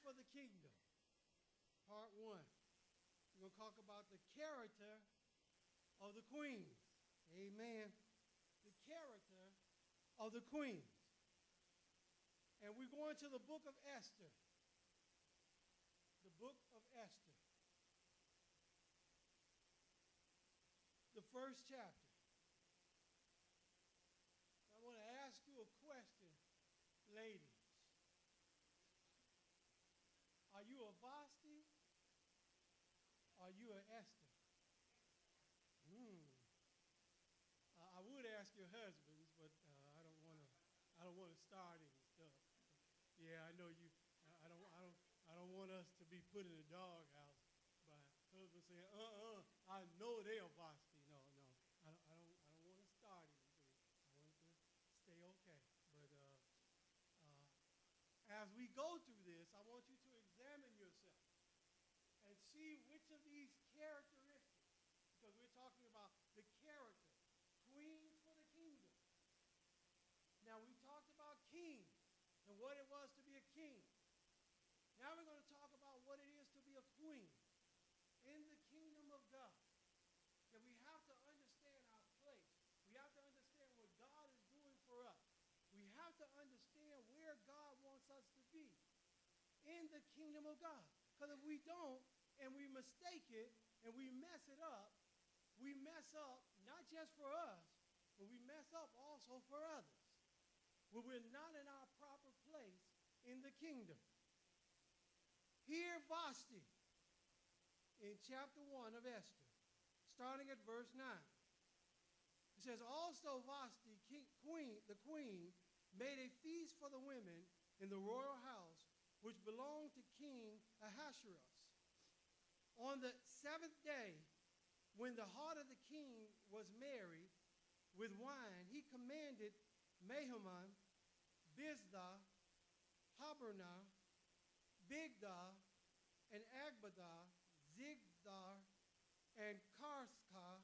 for the kingdom, part one. We're going to talk about the character of the queens. Amen. The character of the queens. And we're going to the book of Esther. The book of Esther. The first chapter. I want to ask you a question, ladies. Are you a Vasti? Are you an Esther? I would ask your husbands, but I don't want to start any stuff. Yeah, I know you. I don't want us to be put in a doghouse by husbands saying, I know they're Vasti. No. I don't want to start anything. I want it to stay okay. But as we go through this, I want you to examine yourself and see which of these characteristics, because we're talking about the character, queens for the kingdom. Now, we talked about king and what it was to be a king. Now we're going to talk about what it is to be a queen in the kingdom of God. That we have to understand our place. We have to understand what God is doing for us. We have to understand where God wants us to be in the kingdom of God. Because if we don't, and we mistake it, and we mess it up, we mess up not just for us, but we mess up also for others. When we're not in our proper place in the kingdom. Here, Vasti, in chapter 1 of Esther, starting at verse 9. It says, also Vasti, the queen, made a feast for the women in the royal house, which belonged to King Ahasuerus. On the 7th day, when the heart of the king was merry with wine, he commanded Mehuman, Biztha, Habernah, Bigtha, and Agbadah, Zigthar, and Karska,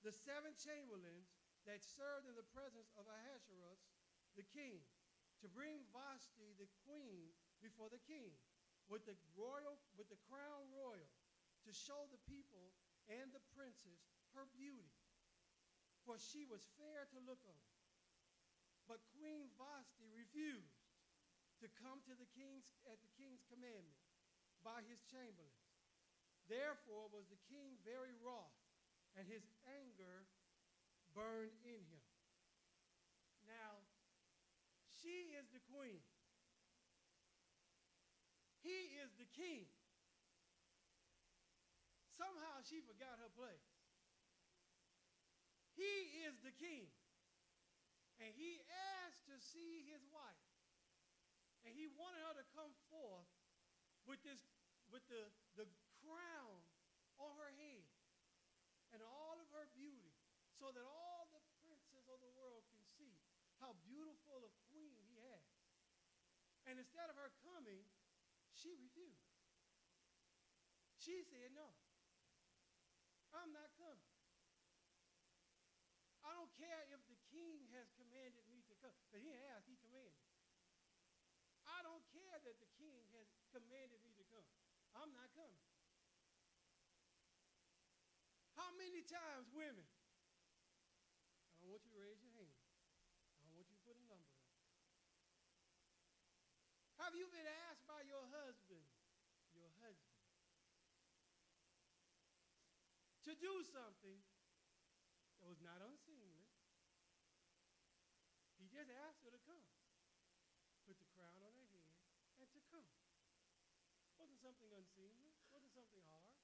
the 7 chamberlains that served in the presence of Ahasuerus, the king, to bring Vasti, the queen, before the king, with the crown royal, to show the people and the princes her beauty, for she was fair to look on. But Queen Vasti refused to come to the king's at the king's commandment by his chamberlains. Therefore was the king very wroth, and his anger burned in him. Now, she is the queen. He is the king. Somehow she forgot her place. He is the king. And he asked to see his wife. And he wanted her to come forth with the crown on her head and all of her beauty, so that all the princes of the world can see how beautiful a queen he had. And instead of her coming, she refused. She said, no, I'm not coming. I don't care if the king has commanded me to come. Because he asked, he commanded. I don't care that the king has commanded me to come. I'm not coming. How many times, women, I don't want you to raise your hand. I don't want you to put a number on. Have you been asked by your husband, to do something that was not unseemly? He just asked her to come. Put the crown on her head and to come. Wasn't something unseemly. Wasn't something hard.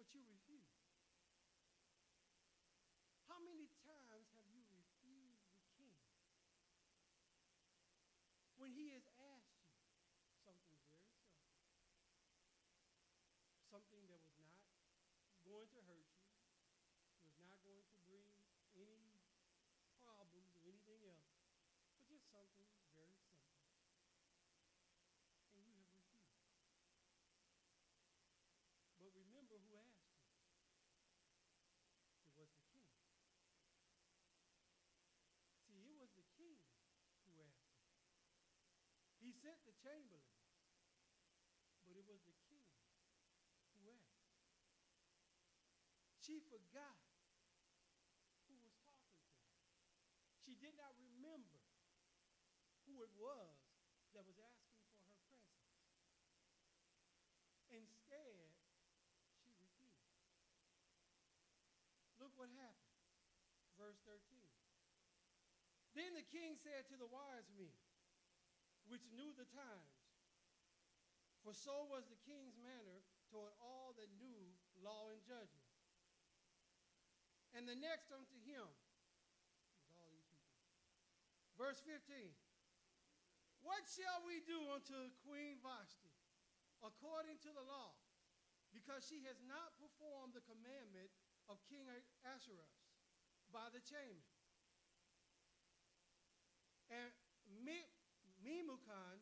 But you refused. How many times have you refused the king when he has asked you something very simple, something that was not going to hurt you, was not going to bring any problems or anything else, but just something very simple, and you have refused? But remember who asked you. It was the king. See, it was the king who asked him. He sent the chamberlain, but it was the king who asked. She forgot who was talking to her. She did not remember who it was that was asking for her presence. Instead, she refused. Look what happened. Verse 13. Then the king said to the wise men, which knew the times, for so was the king's manner toward all that knew law and judgment. And the next unto him was all these people. Verse 15. What shall we do unto Queen Vashti according to the law? Because she has not performed the commandment of King Ahasuerus by the chamber. And Memucan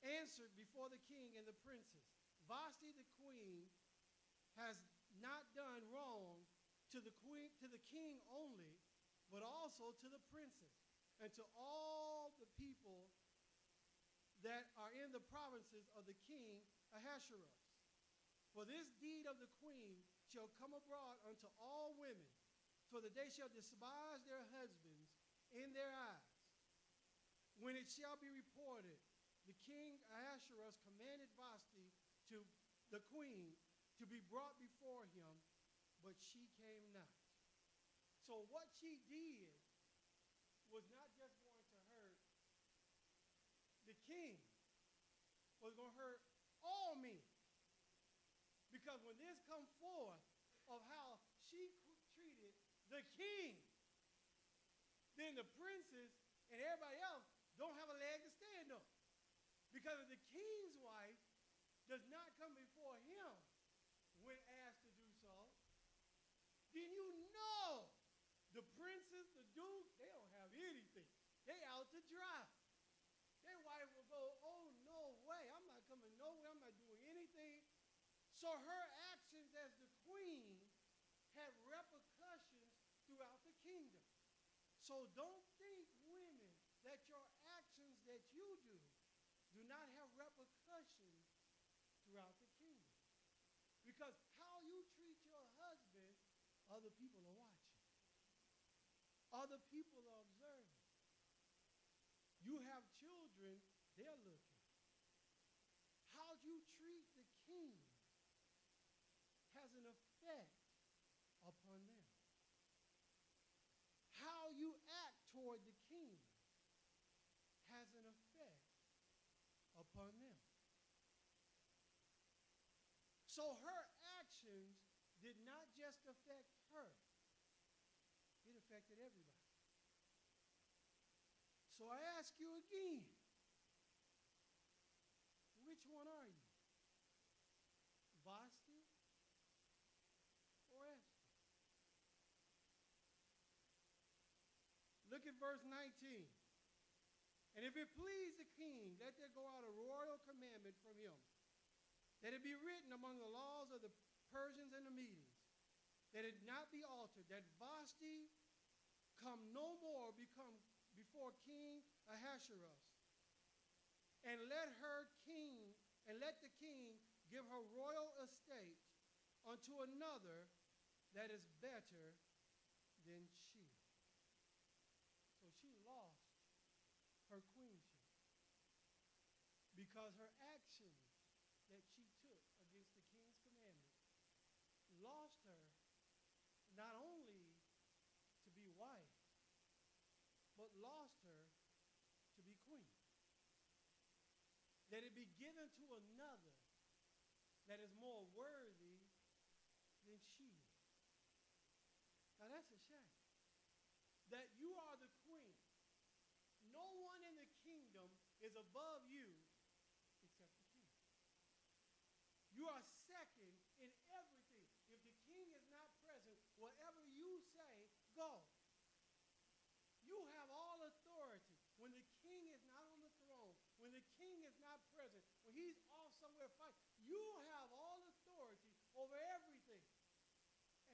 answered before the king and the princes, Vashti the queen has not done wrong to the king only, but also to the princes and to all the people that are in the provinces of the king Ahasuerus. For this deed of the queen shall come abroad unto all women, so that they shall despise their husbands in their eyes. When it shall be reported, the king Ahasuerus commanded Vashti to the queen to be brought before him, but she came not. So what she did was not just going to hurt the king, was going to hurt all men. Because when this comes forth of how she treated the king, then the princes and everybody else don't have a leg to stand on. Because if the king's wife does not come before him when asked to do so, then you know the princes, the duke, they don't have anything. They out to dry. Their wife will go, oh, no way. I'm not coming nowhere. I'm not doing anything. So her actions as the queen had repercussions throughout the kingdom. So don't think, women, that your actions that you do not have repercussions throughout the kingdom. Because how you treat your husband, other people are watching. Other people are observing. You have children, they're looking. How you treat the king has an effect upon them. How you act toward the king has an effect upon them. So her actions did not just affect her, it affected everybody. So I ask you again, which one are you? Vashti or Esther? Look at verse 19. And if it please the king, let there go out a royal commandment from him, that it be written among the laws of the Persians and the Medes, that it not be altered, that Vashti come no more before King Ahasuerus, and let the king give her royal estate unto another that is better than she. So she lost her queenship because her actions that she took against the king's commandment lost her not only to be wife, but lost her to be queen. That it be given to another that is more worthy than she is. Now that's a shame. That you are the queen. No one in the kingdom is above you except the king. You are second in everything. If the king is not present, whatever you say, go. You have all authority. When the king is not on the throne, when the king is not present, when he's off somewhere fighting, you have all authority over everything.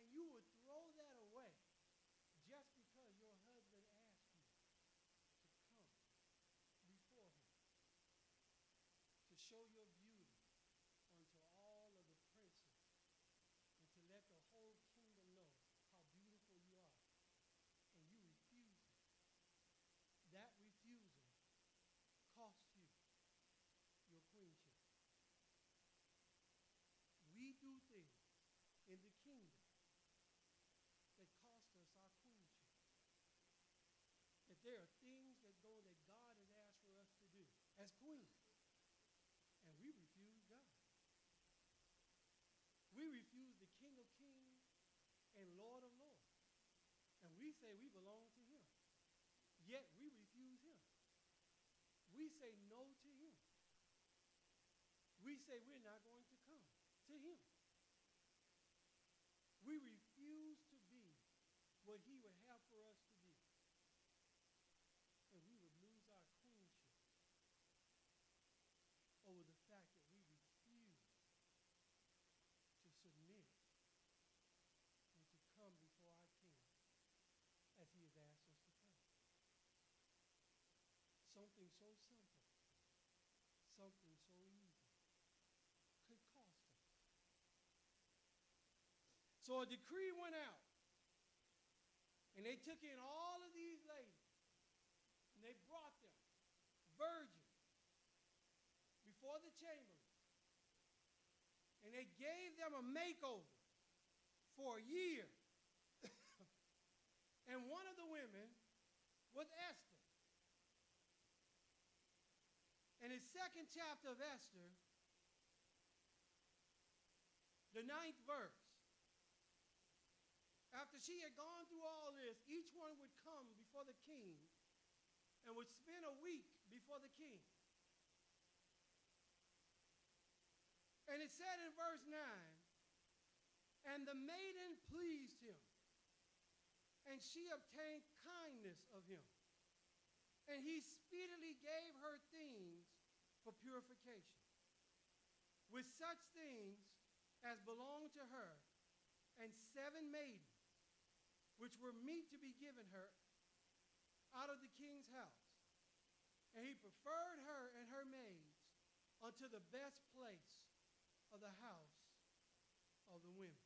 And you would throw that away just because your husband asked you to come before him. in the kingdom that cost us our queenship. That there are things that God has asked for us to do as queens, and we refuse God. We refuse the King of Kings and Lord of Lords. And we say we belong to him. Yet we refuse him. We say no to him. We say we're not going to come to him. We refuse to be what he would have for us to be. And we would lose our queenship over the fact that we refuse to submit and to come before our King as he has asked us to come. Something so simple, something so easy could cost us. So a decree went out, and they took in all of these ladies, and they brought them virgins before the chamberlain, and they gave them a makeover for a year. And one of the women was Esther. In his second chapter of Esther, the 9th verse, after she had gone through all this, each one would come before the king and would spend a week before the king. And it said in verse 9, and the maiden pleased him, and she obtained kindness of him. And he speedily gave her things for purification, with such things as belonged to her, and 7 maidens, which were meet to be given her out of the king's house. And he preferred her and her maids unto the best place of the house of the women.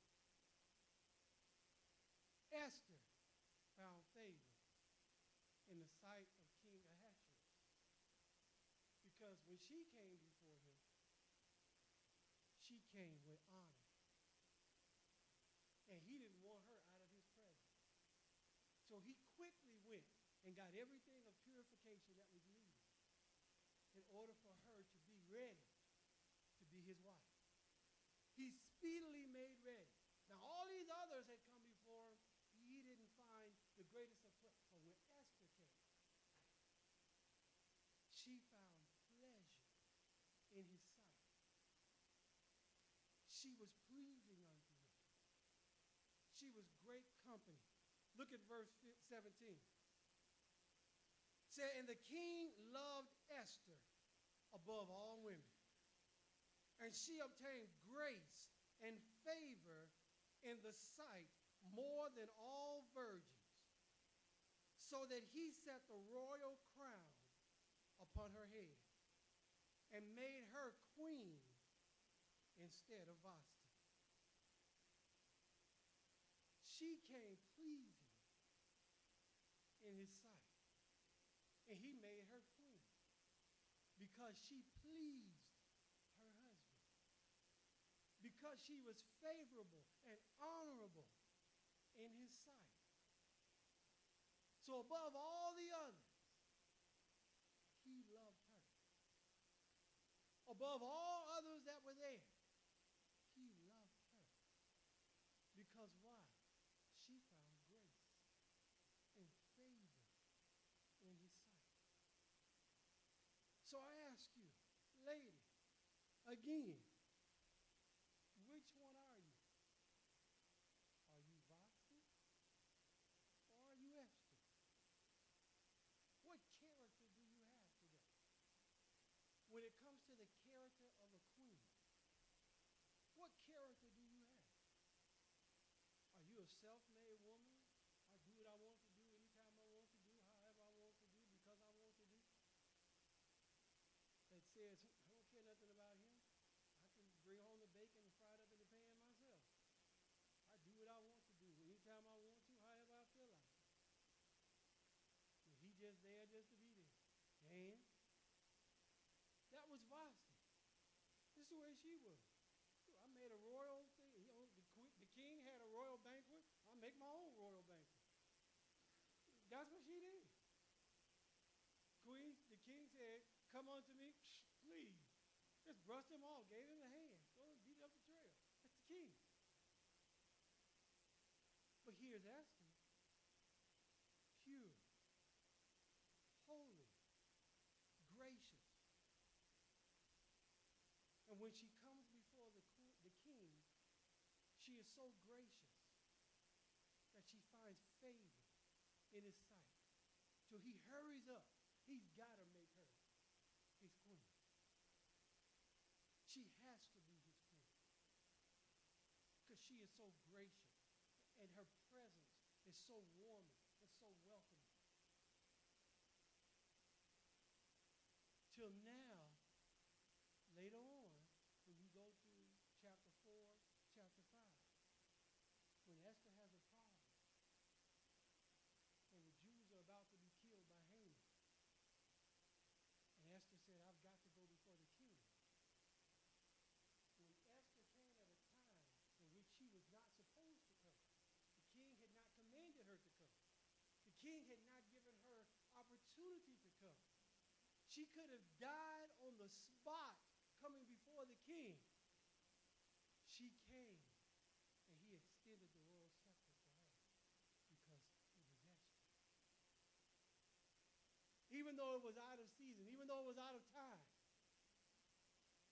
Esther found favor in the sight of King Ahasuerus, because when she came before him, she came with honor. And he didn't want her out of his presence. So he quickly went and got everything of purification that was needed in order for her to be ready to be his wife. He speedily made ready. Now all these others had come before him. He didn't find the greatest of pleasure. But when Esther came, she found pleasure in his sight. She was pleasing unto him. She was great company. Look at verse 17. It said, and the king loved Esther above all women, and she obtained grace and favor in the sight more than all virgins, so that he set the royal crown upon her head and made her queen instead of Vashti. She came pleasing in his sight, and he made her queen because she pleased her husband, because she was favorable and honorable in his sight. So above all the others, he loved her. Above all others that were there, he loved her. Because why? She found grace and favor in his sight. So I ask you, lady, again, which one are you? Are you Vashti or are you Esther? What character do you have today? When it comes to the character of a queen, what character do you have? Are you a self-made woman? I do what I want to do anytime I want to do, however I want to do, because I want to do? That says, I don't care nothing about him. I can bring home the bacon and fry it up in the pan myself. I do what I want to do anytime I want to, however I feel like it. And he just there just to be there. And that was Vashti. This is the way she was. I made a royal thing. You know, the king make my own royal banquet. That's what she did. The king said, come unto me, please. Just brushed him off, gave him the hand, told him beat up the trail. That's the king. But here's Esther, pure, holy, gracious. And when she comes before the king, she is so gracious that she finds favor in his sight. So he hurries up. He's got to make her his queen. She has to be his queen because she is so gracious and her presence is so warming and so welcoming. Till now, later on, when you go through chapter 4, chapter 5, when Esther has a problem and the Jews are about to be killed by Haman, and Esther said, I've got to go before the king. When Esther came at a time in which she was not supposed to come, the king had not commanded her to come. The king had not given her opportunity to come. She could have died on the spot coming before the king. She came, and he extended the royal scepter to her because it was Esther. Even though it was out of season, even though it was out of time,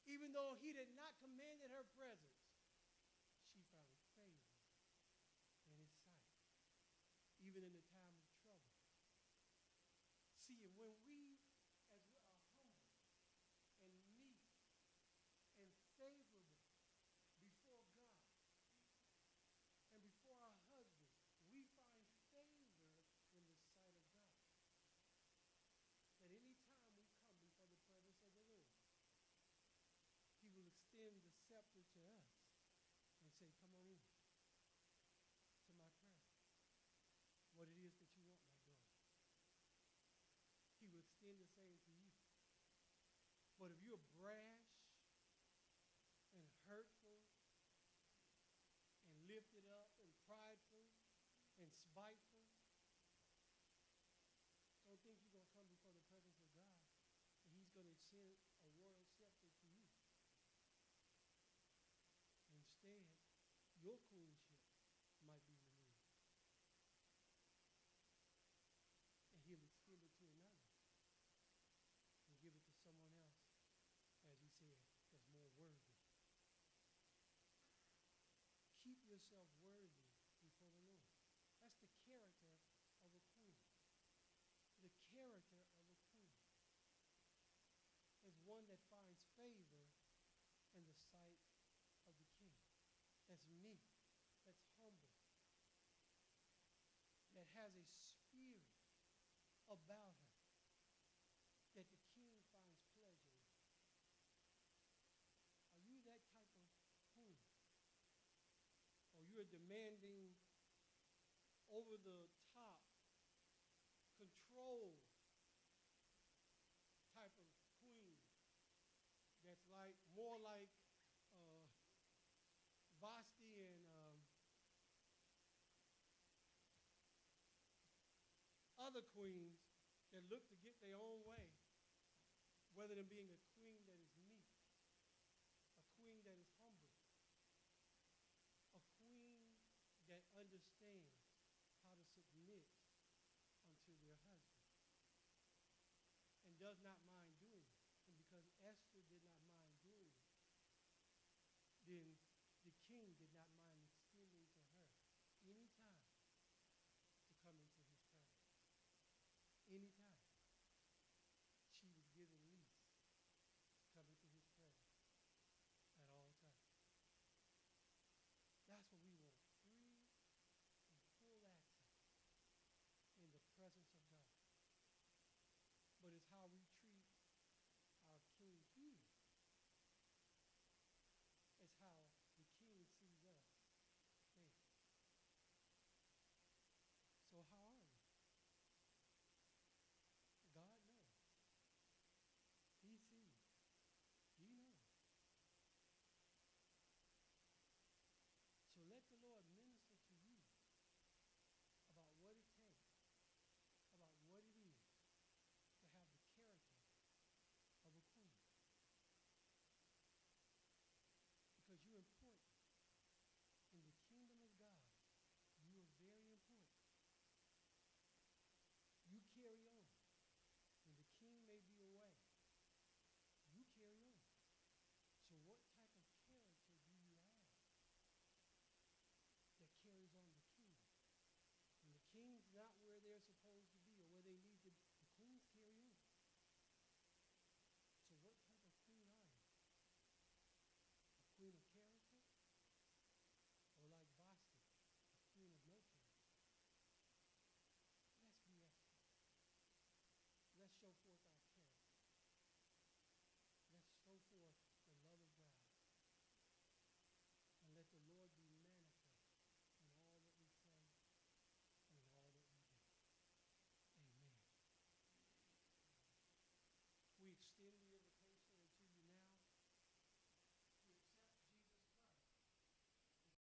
even though he had not commanded her presence, she found favor in his sight, even in the time of trouble. See, when we, as we are humble and meek and favorable before God and before our husbands, we find favor in the sight of God. That any time we come before the presence of the Lord, he will extend the scepter to us and say, come on in to my presence. What it is that you want, my daughter. He will extend the same to you. But if you're brash and hurtful and lifted up and prideful and spiteful, don't think you're going to come before the presence of God and he's going to extend a royal scepter to you. Instead, your queenship might be removed. And he'll extend it to another and give it to someone else, as he said, that's more worthy. Keep yourself worthy before the Lord. That's the character of a queen. The character of a queen is one that finds favor in the sight of the king. That's meek, that's humble, that has a spirit about her that the king finds pleasure in. Are you that type of queen? Or you're demanding over the top, control type of queen that's like more like Vasti and other queens that look to get their own way, rather than being a queen that is meek, a queen that is humble, a queen that understands how to submit unto their husband and does not mind doing it. And because Esther did not mind doing it, then the king did not